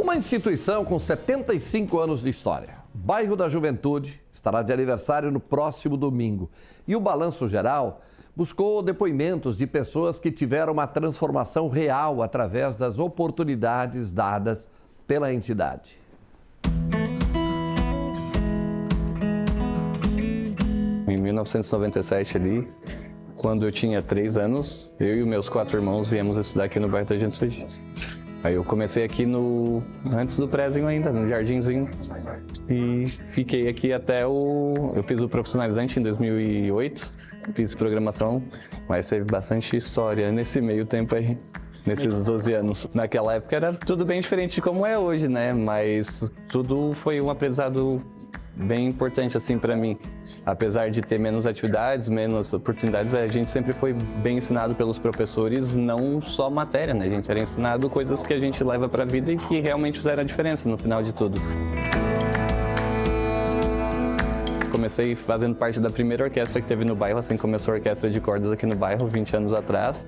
Uma instituição com 75 anos de história. Bairro da Juventude estará de aniversário no próximo domingo. E o Balanço Geral buscou depoimentos de pessoas que tiveram uma transformação real através das oportunidades dadas pela entidade. Em 1997 ali, quando eu tinha 3 anos, eu e os meus 4 irmãos viemos estudar aqui no bairro da Juventude. Aí eu comecei aqui antes do prézinho ainda, no jardinzinho, e fiquei aqui até eu fiz o profissionalizante em 2008, fiz programação, mas teve bastante história nesse meio tempo aí, nesses 12 anos. Naquela época era tudo bem diferente de como é hoje, né, mas tudo foi um aprendizado bem importante assim para mim. Apesar de ter menos atividades, menos oportunidades, a gente sempre foi bem ensinado pelos professores, não só matéria, né? A gente era ensinado coisas que a gente leva para a vida e que realmente fizeram a diferença no final de tudo. Comecei fazendo parte da primeira orquestra que teve no bairro, assim começou a orquestra de cordas aqui no bairro, 20 anos atrás.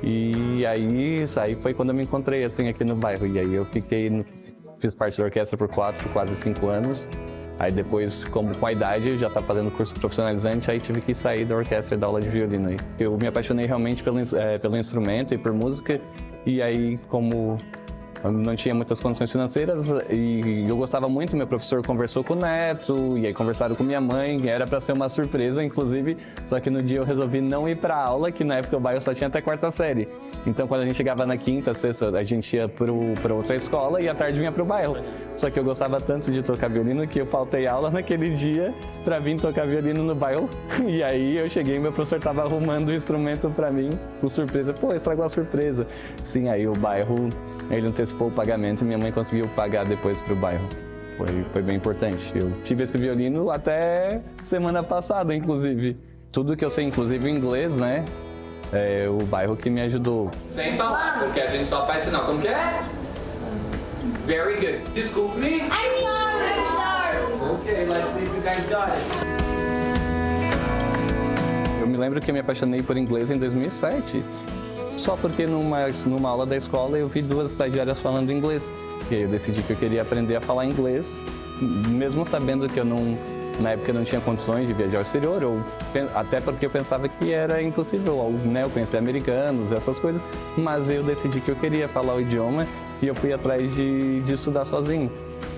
E aí, isso aí foi quando eu me encontrei assim aqui no bairro. E aí eu fiz parte da orquestra por 4, quase 5 anos. Aí depois, como com a idade, eu já estava fazendo curso profissionalizante, aí tive que sair da orquestra e dar aula de violino. Eu me apaixonei realmente pelo instrumento e por música, e aí como eu não tinha muitas condições financeiras e eu gostava muito, meu professor conversou com o neto, e aí conversaram com minha mãe, era para ser uma surpresa, inclusive, só que no dia eu resolvi não ir para aula, que na época o bairro só tinha até 4ª série. Então quando a gente chegava na 5ª, 6ª, a gente ia para outra escola e à tarde vinha para o bairro. Só que eu gostava tanto de tocar violino que eu faltei aula naquele dia para vir tocar violino no bairro. E aí eu cheguei e meu professor estava arrumando o instrumento para mim, por surpresa. Pô, estragou a surpresa. Sim, aí o bairro, ele antecipou o pagamento e minha mãe conseguiu pagar depois para o bairro. Foi bem importante. Eu tive esse violino até semana passada, inclusive. Tudo que eu sei, inclusive inglês, né? É o bairro que me ajudou. Sem falar, porque a gente só faz sinal. Como que é? Very good. Desculpe me. I'm sorry. Okay, let's see if you guys got it. Eu me lembro que eu me apaixonei por inglês em 2007. Só porque numa aula da escola eu vi 2 estagiárias falando inglês. E eu decidi que eu queria aprender a falar inglês, mesmo sabendo que na época eu não tinha condições de viajar ao exterior, até porque eu pensava que era impossível, né? Eu conhecer americanos, essas coisas, mas eu decidi que eu queria falar o idioma e eu fui atrás de estudar sozinho.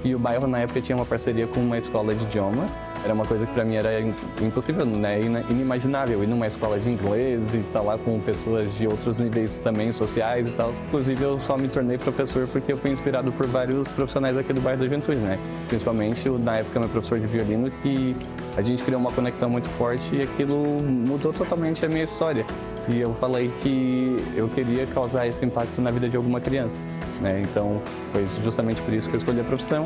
E o bairro, na época, tinha uma parceria com uma escola de idiomas. Era uma coisa que para mim era impossível, né? Inimaginável ir numa escola de inglês e estar lá com pessoas de outros níveis também sociais e tal. Inclusive, eu só me tornei professor porque eu fui inspirado por vários profissionais aqui do bairro da Juventude, né? Principalmente, na época, meu professor de violino, que a gente criou uma conexão muito forte e aquilo mudou totalmente a minha história. E eu falei que eu queria causar esse impacto na vida de alguma criança, né? Então, foi justamente por isso que eu escolhi a profissão.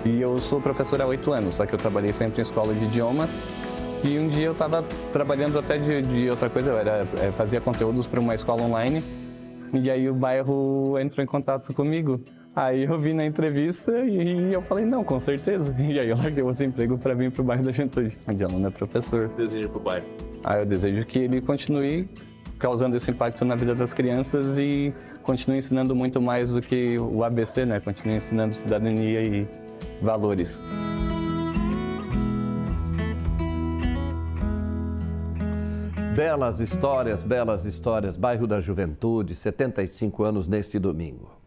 E eu sou professor há 8 anos, só que eu trabalhei sempre em escola de idiomas. E um dia eu estava trabalhando até de outra coisa, eu fazia conteúdos para uma escola online. E aí o bairro entrou em contato comigo. Aí eu vi na entrevista e eu falei, não, com certeza. E aí eu larguei outro emprego para vir para o bairro da Juventude, onde aluno é professor. Desejo para o bairro? Eu desejo que ele continue causando esse impacto na vida das crianças e continue ensinando muito mais do que o ABC, né? Continue ensinando cidadania e valores. Belas histórias, bairro da Juventude, 75 anos neste domingo.